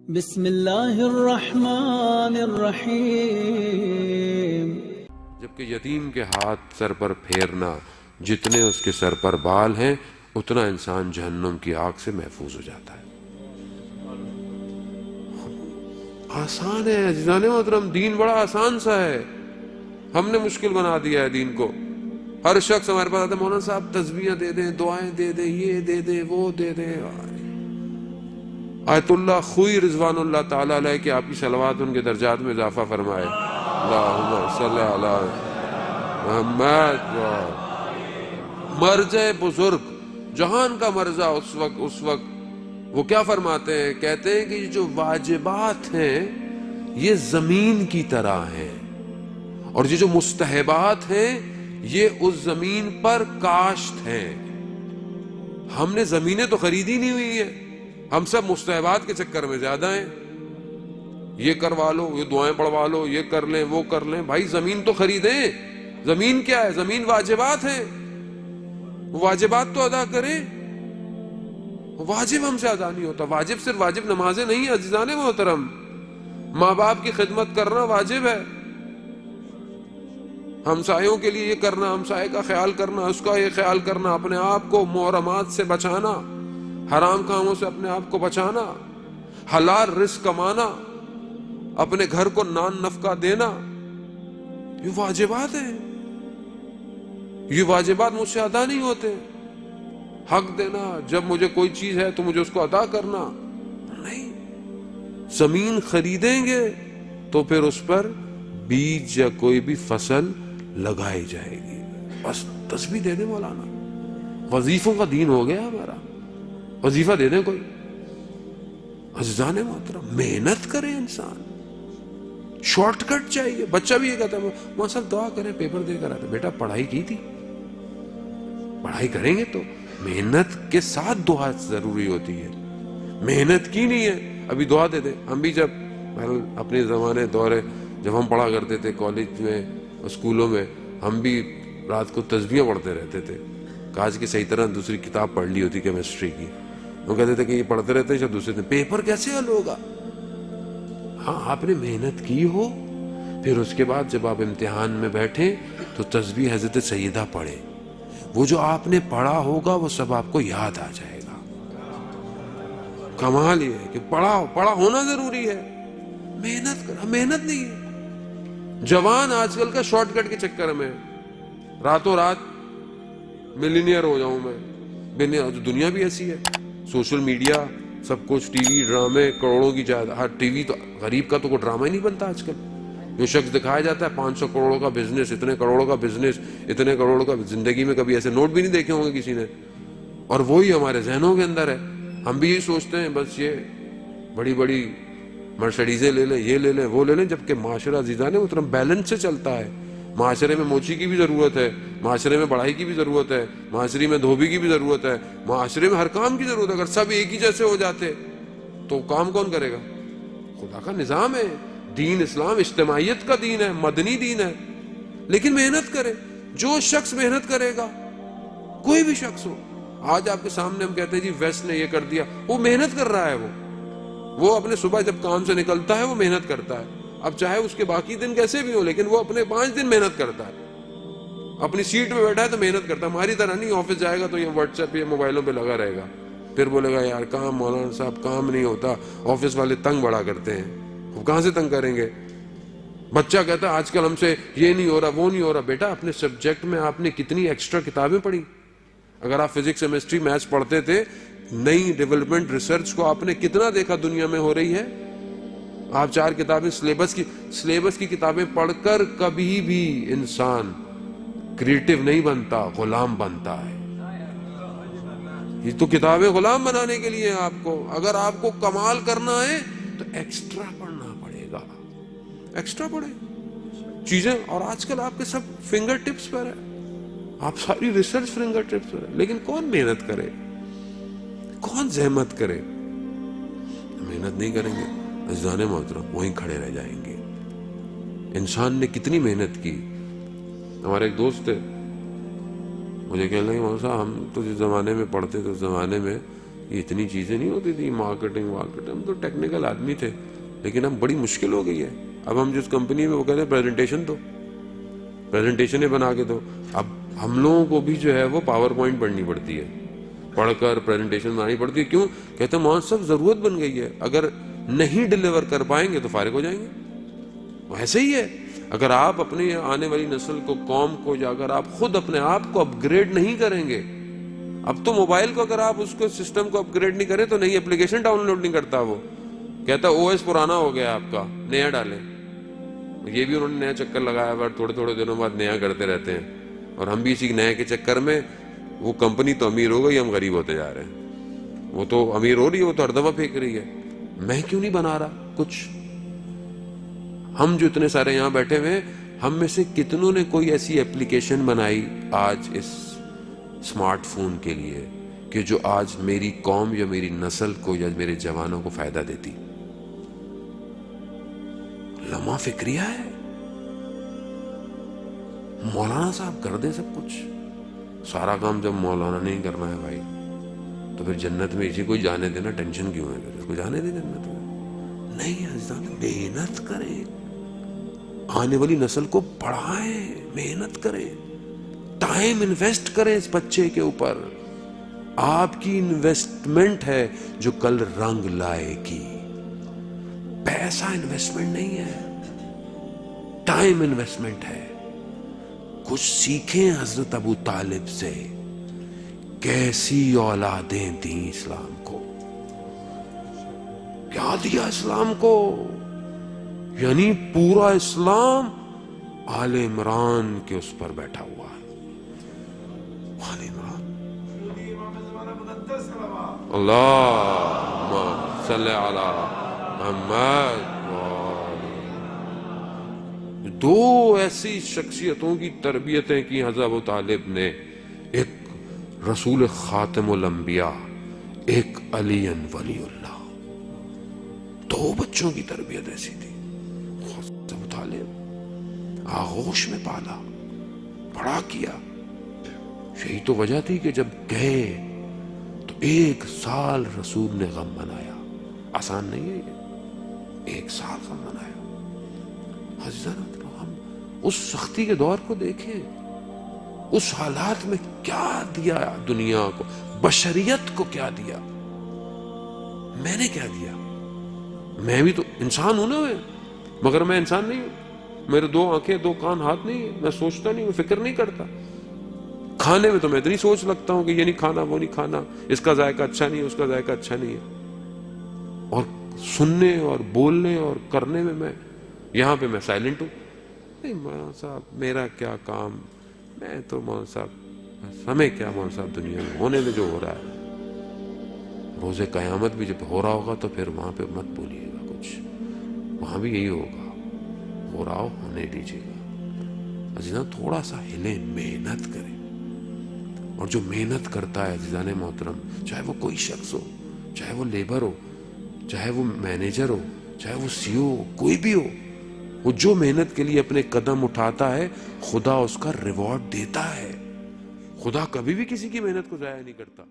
بسم اللہ الرحمن الرحیم۔ جبکہ یتیم کے ہاتھ سر پر پھیرنا جتنے اس کے سر پر بال ہیں اتنا انسان جہنم کی آگ سے محفوظ ہو جاتا ہے۔ آسان ہے عزیزان محترم، دین بڑا آسان سا ہے، ہم نے مشکل بنا دیا ہے دین کو۔ ہر شخص ہمارے پاس آتا ہے، مولانا صاحب تسبیحاں دے دیں، دعائیں دے دیں، یہ دے دیں، وہ دے دیں۔ آیت اللہ خوئی رضوان اللہ تعالیٰ علیہ کہ آپ کی صلوات ان کے درجات میں اضافہ فرمائے۔ اللہم صلی علی محمد۔ مرجع بزرگ جہان کا مرجع اس وقت وہ کیا فرماتے ہیں؟ کہتے ہیں کہ یہ جو واجبات ہیں یہ زمین کی طرح ہیں، اور یہ جو مستحبات ہیں یہ اس زمین پر کاشت ہیں۔ ہم نے زمینیں تو خریدی نہیں ہوئی ہیں، ہم سب مستحبات کے چکر میں زیادہ ہیں۔ یہ کروا لو، یہ دعائیں پڑھوا لو، یہ کر لیں، وہ کر لیں۔ بھائی زمین تو خریدیں۔ زمین کیا ہے؟ زمین واجبات ہیں، واجبات تو ادا کریں۔ واجب ہم سے ادا نہیں ہوتا۔ واجب صرف واجب نمازیں نہیں ہیں عزیزان محترم، ماں باپ کی خدمت کرنا واجب ہے، ہمسایوں کے لیے یہ کرنا، ہمسائے کا خیال کرنا، اس کا یہ خیال کرنا، اپنے آپ کو محرمات سے بچانا، حرام کاموں سے اپنے آپ کو بچانا، حلال رزق کمانا، اپنے گھر کو نان نفقہ دینا، یہ واجبات ہیں۔ یہ واجبات مجھ سے ادا نہیں ہوتے۔ حق دینا، جب مجھے کوئی چیز ہے تو مجھے اس کو ادا کرنا نہیں۔ زمین خریدیں گے تو پھر اس پر بیج یا کوئی بھی فصل لگائی جائے گی۔ بس تسبیح دے دیں مولانا، وظیفوں کا دین ہو گیا ہمارا، وظیفہ دے دیں کوئی۔ عزیزان محترم محنت کرے انسان، شارٹ کٹ چاہیے۔ بچہ بھی یہ کہتا ہے ماں صاحب دعا کریں پیپر دے کر آتے۔ بیٹا پڑھائی کی تھی؟ پڑھائی کریں گے تو محنت کے ساتھ دعا ضروری ہوتی ہے۔ محنت کی نہیں ہے ابھی دعا دے دیں۔ ہم بھی جب اپنے زمانے دورے جب ہم پڑھا کرتے تھے کالج میں اسکولوں میں، ہم بھی رات کو تسبیحاں پڑھتے رہتے تھے۔ کاج کی صحیح طرح دوسری کتاب پڑھ لی ہوتی کیمسٹری کی، وہ کہتے تھے کہ یہ پڑھتے رہتے ہیں، شاید دوسرے دن پیپر کیسے حل ہوگا؟ ہاں آپ نے محنت کی ہو، پھر اس کے بعد جب آپ امتحان میں بیٹھیں تو تسبیح حضرت سیدہ پڑھیں، وہ جو آپ نے پڑھا ہوگا وہ سب آپ کو یاد آ جائے گا۔ کمال یہ ہے کہ پڑھا ہونا ضروری ہے، محنت کرنا، محنت نہیں ہے۔ جوان آج کل کا شارٹ کٹ کے چکر میں راتوں رات ملینئر ہو جاؤں میں، دنیا بھی ایسی ہے، سوشل میڈیا سب کچھ، ٹی وی ڈرامے، کروڑوں کی ہر ٹی وی تو غریب کا تو کوئی ڈرامہ ہی نہیں بنتا آج کل۔ جو شخص دکھایا جاتا ہے 500 کروڑوں کا بزنس، اتنے کروڑوں کا بزنس، اتنے کروڑوں کا، زندگی میں کبھی ایسے نوٹ بھی نہیں دیکھے ہوں گے کسی نے، اور وہی ہمارے ذہنوں کے اندر ہے۔ ہم بھی یہی سوچتے ہیں بس یہ بڑی بڑی مرسڈیزیں لے لیں، یہ لے لیں، وہ لے لیں، جبکہ معاشرہ عزیزان محترم بیلنس سے چلتا ہے۔ معاشرے میں موچی کی بھی ضرورت ہے، معاشرے میں بڑھائی کی بھی ضرورت ہے، معاشرے میں دھوبی کی بھی ضرورت ہے، معاشرے میں ہر کام کی ضرورت ہے۔ اگر سب ایک ہی جیسے ہو جاتے تو کام کون کرے گا؟ خدا کا نظام ہے دین اسلام، اجتماعیت کا دین ہے، مدنی دین ہے۔ لیکن محنت کرے، جو شخص محنت کرے گا، کوئی بھی شخص ہو، آج آپ کے سامنے ہم کہتے ہیں جی ویسٹ نے یہ کر دیا، وہ محنت کر رہا ہے، وہ اپنے صبح جب کام سے نکلتا ہے وہ محنت کرتا ہے، اب چاہے اس کے باقی دن کیسے بھی ہو لیکن وہ اپنے 5 دن محنت کرتا ہے۔ اپنی سیٹ پہ بیٹھا ہے تو محنت کرتا ہے، ہماری طرح نہیں آفس جائے گا تو یہ واٹس ایپ یا موبائلوں پہ لگا رہے گا، پھر بولے گا یار کام مولانا صاحب کام نہیں ہوتا، آفس والے تنگ بڑا کرتے ہیں۔ وہ کہاں سے تنگ کریں گے؟ بچہ کہتا ہے آج کل ہم سے یہ نہیں ہو رہا، وہ نہیں ہو رہا۔ بیٹا اپنے سبجیکٹ میں آپ نے کتنی ایکسٹرا کتابیں پڑھی؟ اگر آپ فزکس کیمسٹری میتھس پڑھتے تھے، نئی ڈیولپمنٹ ریسرچ کو آپ نے کتنا دیکھا دنیا میں ہو رہی ہے؟ آپ 4 کتابیں سلیبس کی کتابیں پڑھ کر کبھی بھی انسان کریٹو نہیں بنتا، غلام بنتا ہے۔ یہ تو کتابیں غلام بنانے کے لیے آپ کو، اگر آپ کو کمال کرنا ہے تو ایکسٹرا پڑھنا پڑے گا، ایکسٹرا پڑھے چیزیں۔ اور آج کل آپ کے سب فنگر ٹپس پر ہے، آپ ساری ریسرچ فنگر ٹپس پر ہے، لیکن کون محنت کرے؟ کون زحمت کرے؟ محنت نہیں کریں گے عزیزان محترم، وہیں کھڑے رہ جائیں گے۔ انسان نے کتنی محنت کی۔ ہمارے ایک دوست تھے، مجھے کہنے لگے مولانا صاحب ہم تو جس زمانے میں پڑھتے تھے اس زمانے میں یہ اتنی چیزیں نہیں ہوتی تھی، مارکیٹنگ ہم تو ٹیکنیکل آدمی تھے، لیکن اب بڑی مشکل ہو گئی ہے. اب ہم جس کمپنی میں وہ کہتے ہیں پریزنٹیشن دو، پریزنٹیشنیں بنا کے دو. اب ہم لوگوں کو بھی جو ہے وہ پاور پوائنٹ پڑھنی پڑتی ہے، پڑھ کر پریزنٹیشن بنانی پڑتی ہے. کیوں؟ کہتے ہیں مولانا صاحب ضرورت بن گئی ہے، اگر نہیں ڈلیور کر پائیں گے تو فارغ ہو جائیں گے. ایسے ہی ہے، اگر آپ اپنی آنے والی نسل کو، قوم کو، یا اگر آپ خود اپنے آپ کو اپ گریڈ نہیں کریں گے، اب تو موبائل کو اگر آپ اس کو سسٹم کو اپ گریڈ نہیں کریں تو نئی اپلیکیشن ڈاؤن لوڈ نہیں کرتا. وہ کہتا او ایس پرانا ہو گیا آپ کا، نیا ڈالیں. یہ بھی انہوں نے نیا چکر لگایا ہوا، تھوڑے تھوڑے دنوں بعد نیا کرتے رہتے ہیں. اور ہم بھی اسی نئے کے چکر میں، وہ کمپنی تو امیر ہو گئی، ہم غریب ہوتے جا رہے ہیں. وہ تو امیر ہو رہی ہے، وہ تو ہر دفعہ پھینک رہی ہے. میں کیوں نہیں بنا رہا کچھ؟ ہم جو اتنے سارے یہاں بیٹھے ہوئے ہیں، ہم میں سے کتنوں نے کوئی ایسی ایپلیکیشن بنائی آج اس اسمارٹ فون کے لیے کہ جو آج میری قوم یا میری نسل کو یا میرے جوانوں کو فائدہ دیتی؟ لمحہ فکریہ ہے. مولانا صاحب کر دیں سب کچھ، سارا کام جب مولانا نہیں کرنا ہے بھائی تو پھر جنت میں اسی کو جانے دینا، ٹینشن کیوں ہے؟ پھر اس کو جانے دے جنت میں. نہیں عزیزان، محنت کریں، آنے والی نسل کو پڑھائیں، محنت کریں، ٹائم انویسٹ کریں اس بچے کے اوپر. آپ کی انویسٹمنٹ ہے جو کل رنگ لائے گی. پیسہ انویسٹمنٹ نہیں ہے، ٹائم انویسٹمنٹ ہے. کچھ سیکھیں حضرت ابو طالب سے، کیسی اولادیں دیں اسلام کو، کیا دیا اسلام کو. یعنی پورا اسلام آل عمران کے اس پر بیٹھا ہوا ہے. آل عمران، اللہم صلی علی محمد. دو ایسی شخصیتوں کی تربیتیں کی حضرت ابو طالب نے، ایک رسول خاتم الانبیاء، ایک علی ولی اللہ. دو بچوں کی تربیت ایسی تھی. حضرت ابو طالب آغوش میں پالا، بڑا کیا. یہی تو وجہ تھی کہ جب گئے تو 1 سال رسول نے غم منایا. آسان نہیں ہے یہ، 1 سال غم منایا. حضرت ہم اس سختی کے دور کو دیکھیں، اس حالات میں کیا دیا دنیا کو، بشریت کو کیا دیا. میں نے کیا دیا؟ میں بھی تو انسان ہوں نا، مگر میں انسان نہیں ہوں. میرے 2 آنکھیں 2 کان ہاتھ نہیں ہے. میں سوچتا نہیں ہوں، فکر نہیں کرتا. کھانے میں تو میں اتنی سوچ لگتا ہوں کہ یہ نہیں کھانا، وہ نہیں کھانا، اس کا ذائقہ اچھا نہیں ہے، اس کا ذائقہ اچھا نہیں ہے. اور سننے اور بولنے اور کرنے میں یہاں پہ میں سائلنٹ ہوں. نہیں مولانا صاحب میرا کیا کام، میں تو مولانا صاحب ہمیں کیا مولانا صاحب، دنیا میں ہونے میں جو ہو رہا ہے. روز قیامت بھی جب ہو رہا ہوگا تو پھر وہاں پہ مت بولیے گا کچھ، وہاں بھی یہی ہوگا، ہو رہا ہو ہونے دیجیے گا. عزیزاں تھوڑا سا ہلیں، محنت کریں. اور جو محنت کرتا ہے عزیزان محترم، چاہے وہ کوئی شخص ہو، چاہے وہ لیبر ہو، چاہے وہ مینیجر ہو، چاہے وہ CO ہو، کوئی بھی ہو، وہ جو محنت کے لیے اپنے قدم اٹھاتا ہے خدا اس کا ریوارڈ دیتا ہے. خدا کبھی بھی کسی کی محنت کو ضائع نہیں کرتا.